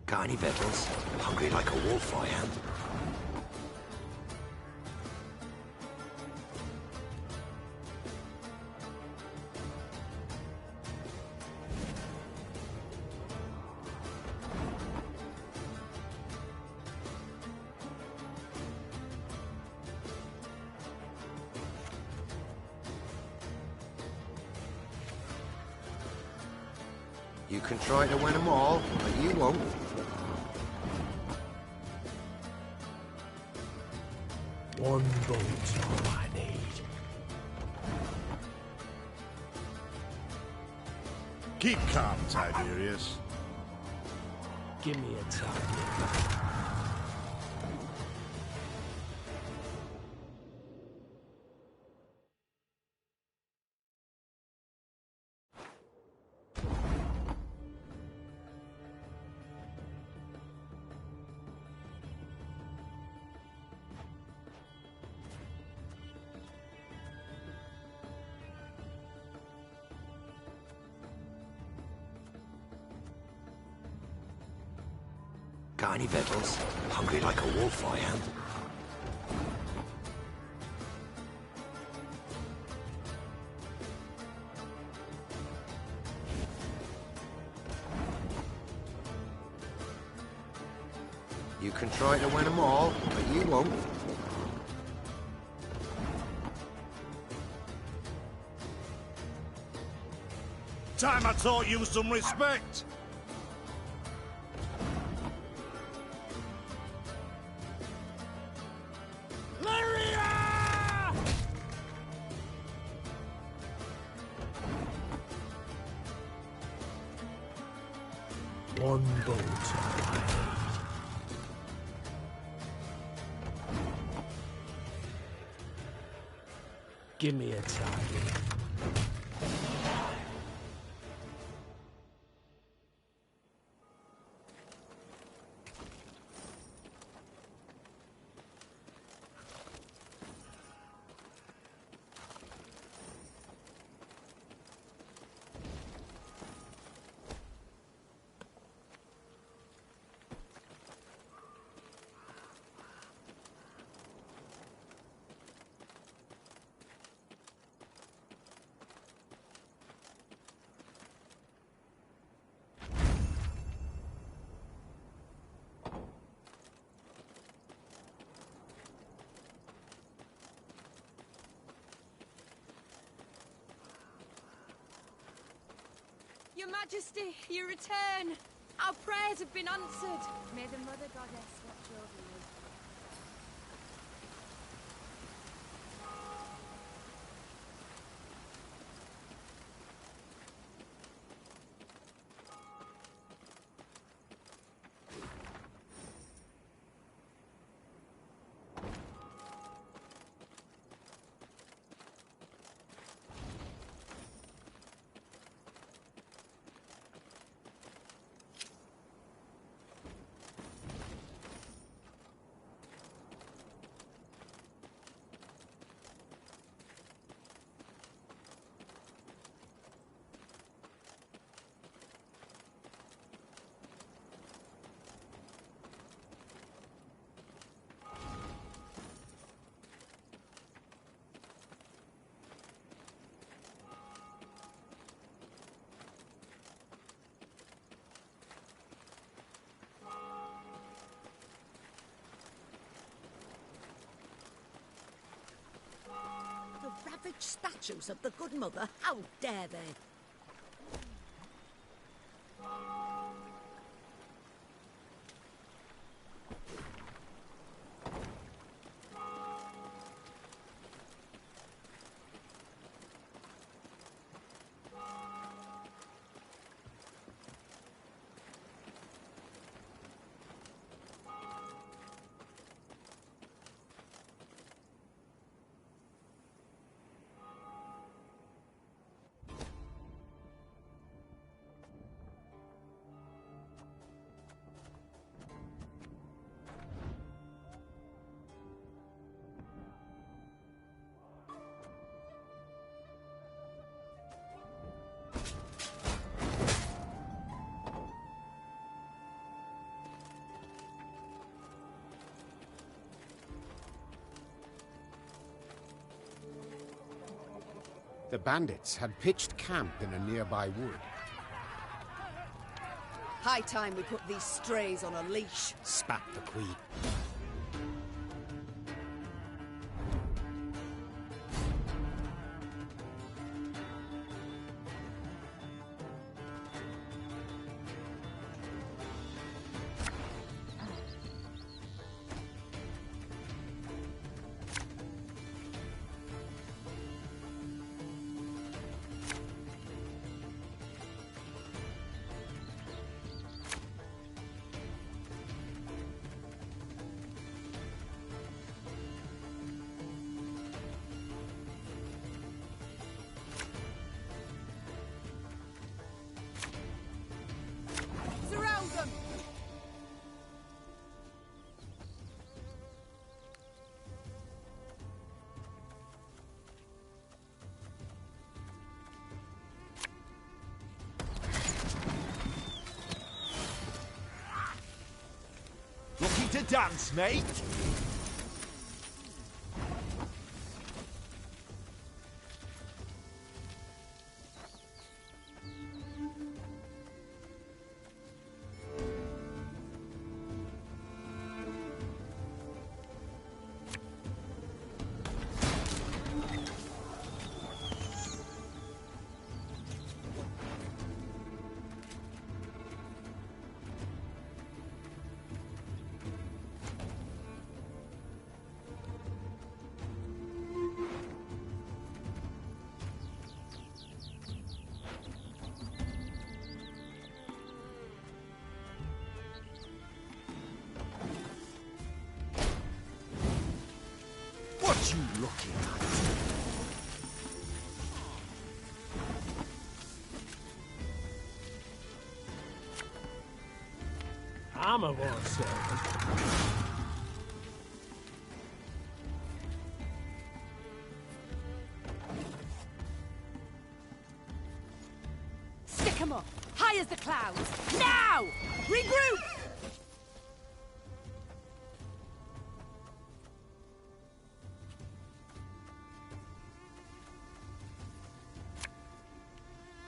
Got any victuals? Hungry like a wolf, I am. You can try to win them all, but you won't. One boat's all I need. Keep calm, Tiberius. Give me a target. Got any victuals? Hungry like a wolf, I am. You can try to win them all, but you won't. Time I taught you some respect. One boat all I need. Give me a target. Your Majesty, you return. Our prayers have been answered. May the Mother Goddess watch over you. Ravaged statues of the Good Mother? How dare they? The bandits had pitched camp in a nearby wood. High time we put these strays on a leash. Spat the queen. to dance, mate? What you looking at? I'm a war servant. Stick 'em up! High as the clouds! Now! Regroup!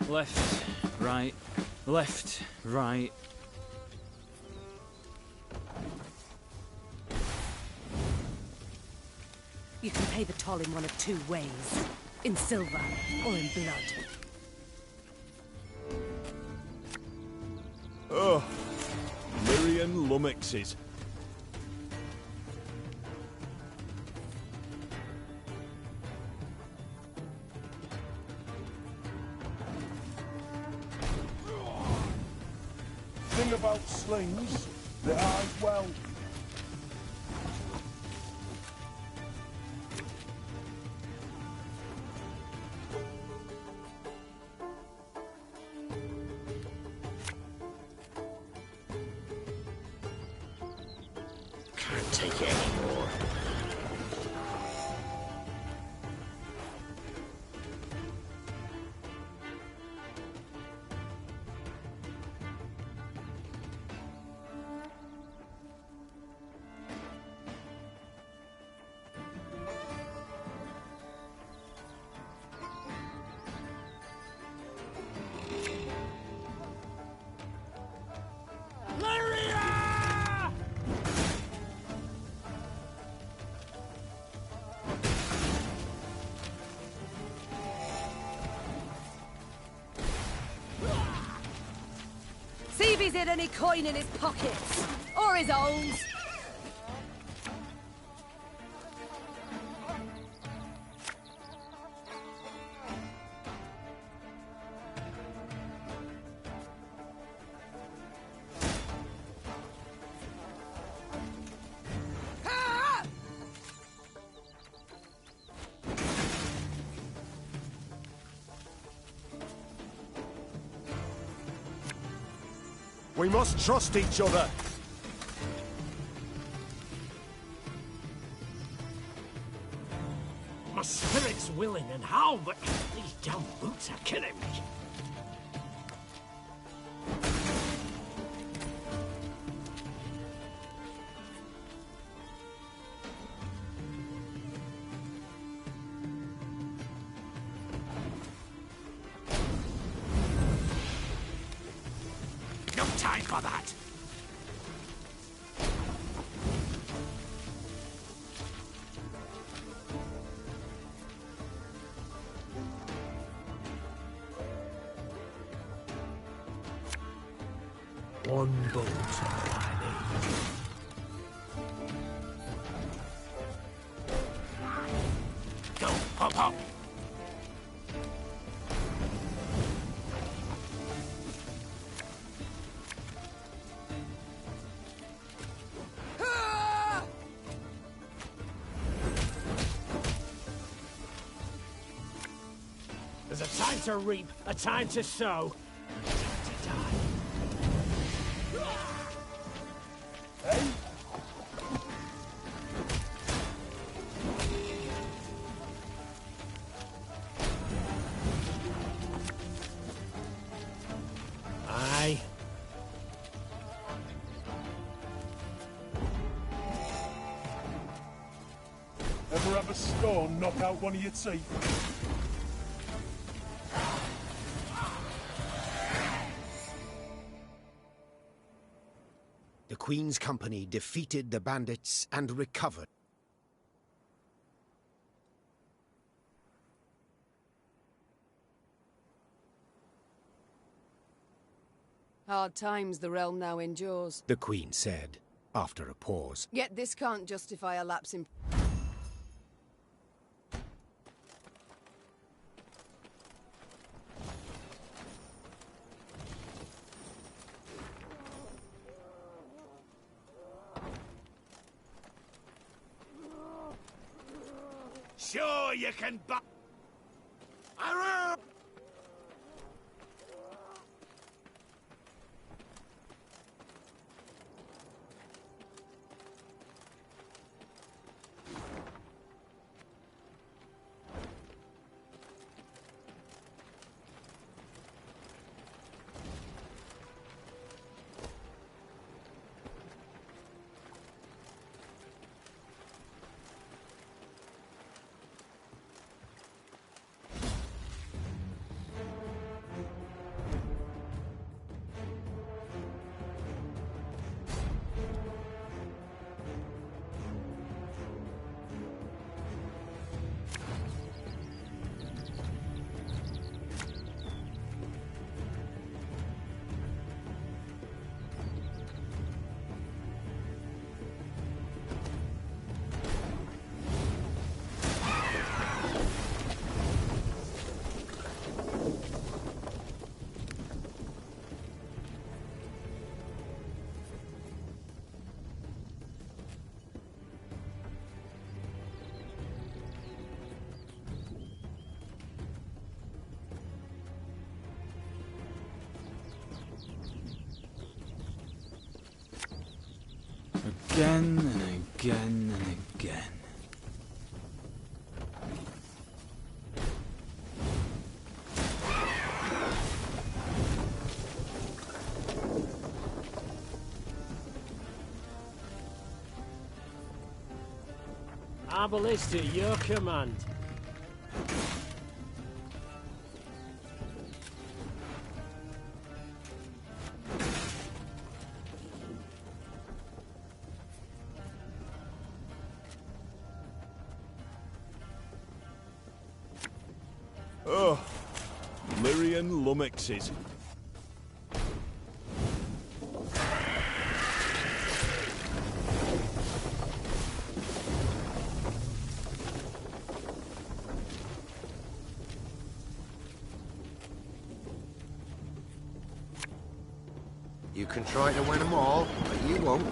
Left, right, left, right. You can pay the toll in one of two ways. In silver or in blood. Oh, Lyrian lummoxes. Thing about slings, they eyes well. Can't take it anymore. See if he's hid any coin in his pockets. Or his owns. We must trust each other. My spirit's willing and how, but these damn boots are killing me. No time for that. One bolt I need. Go, hop, hop. There's a time to reap, a time to sow, and a time to die. Aye. have a stone knock out one of your teeth? The Queen's company defeated the bandits and recovered. Hard times the realm now endures. The Queen said, after a pause. Yet this can't justify a lapse in... Sure, you can bu- Again and again and again. Our ballista at your command. Oh, Lyrian lummoxes. You can try to win them all, but you won't.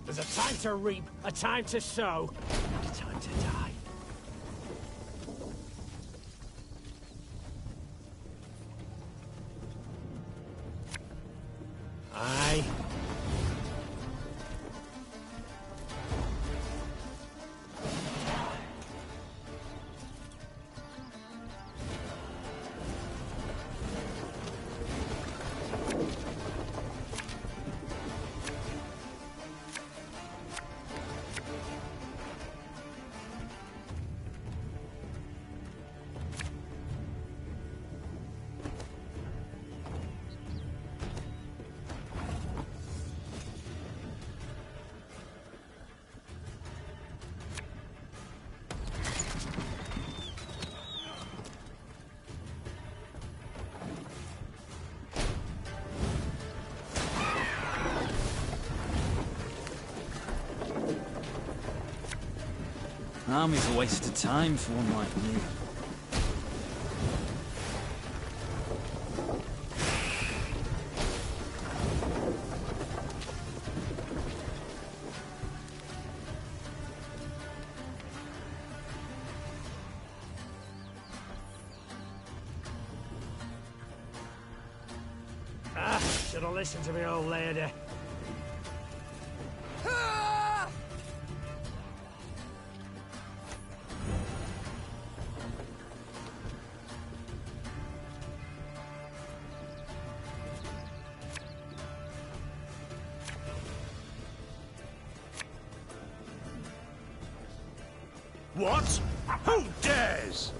There's a time to reap, a time to sow, and a time to die. Aye. Army's a waste of time for one like me. Should have listened to me, old lady. What? Who dares?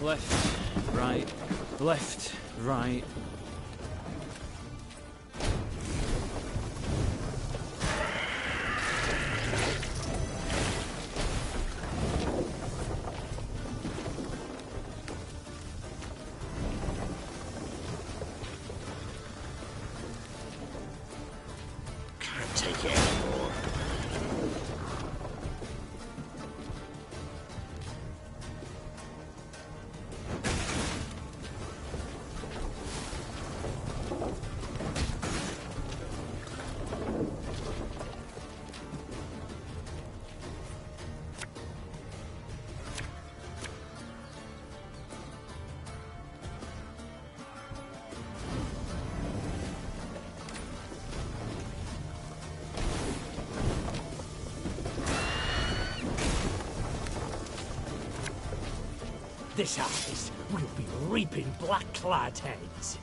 Left, right, left, right. Can't take it anymore. This harvest will be reaping black-clad heads.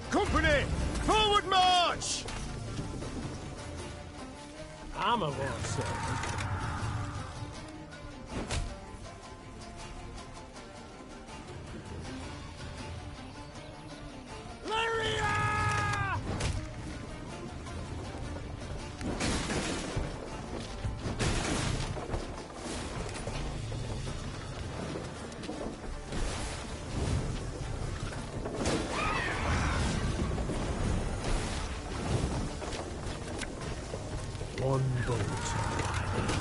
Company! Forward march! I'm a war servant. One bolt.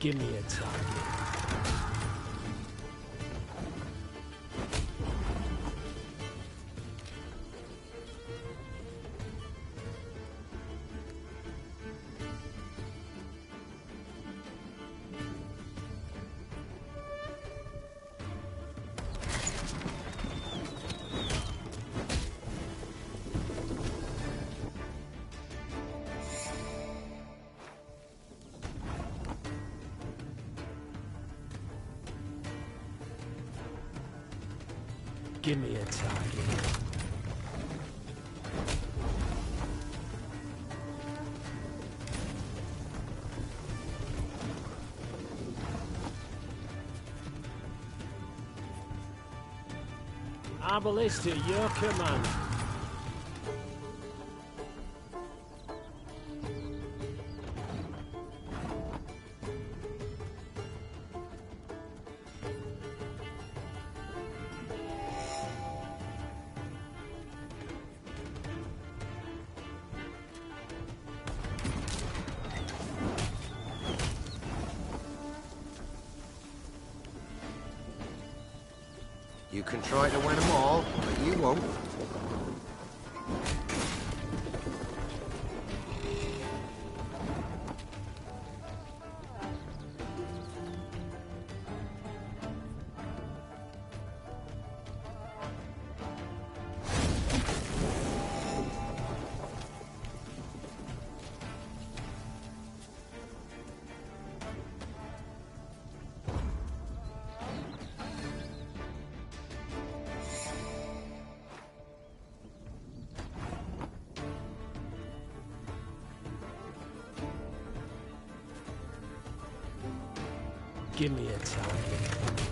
Give me a target. Give me a target. Our ballista, your command. You can try to win them all, but you won't. Give me a target.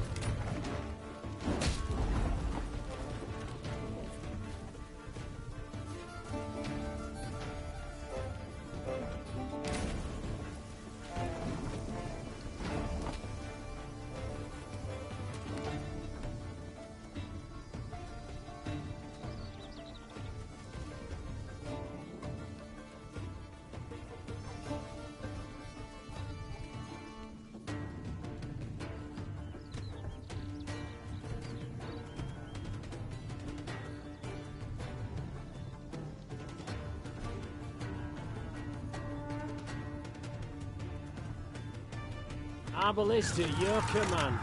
Our ballista, your command.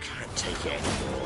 Can't take it anymore.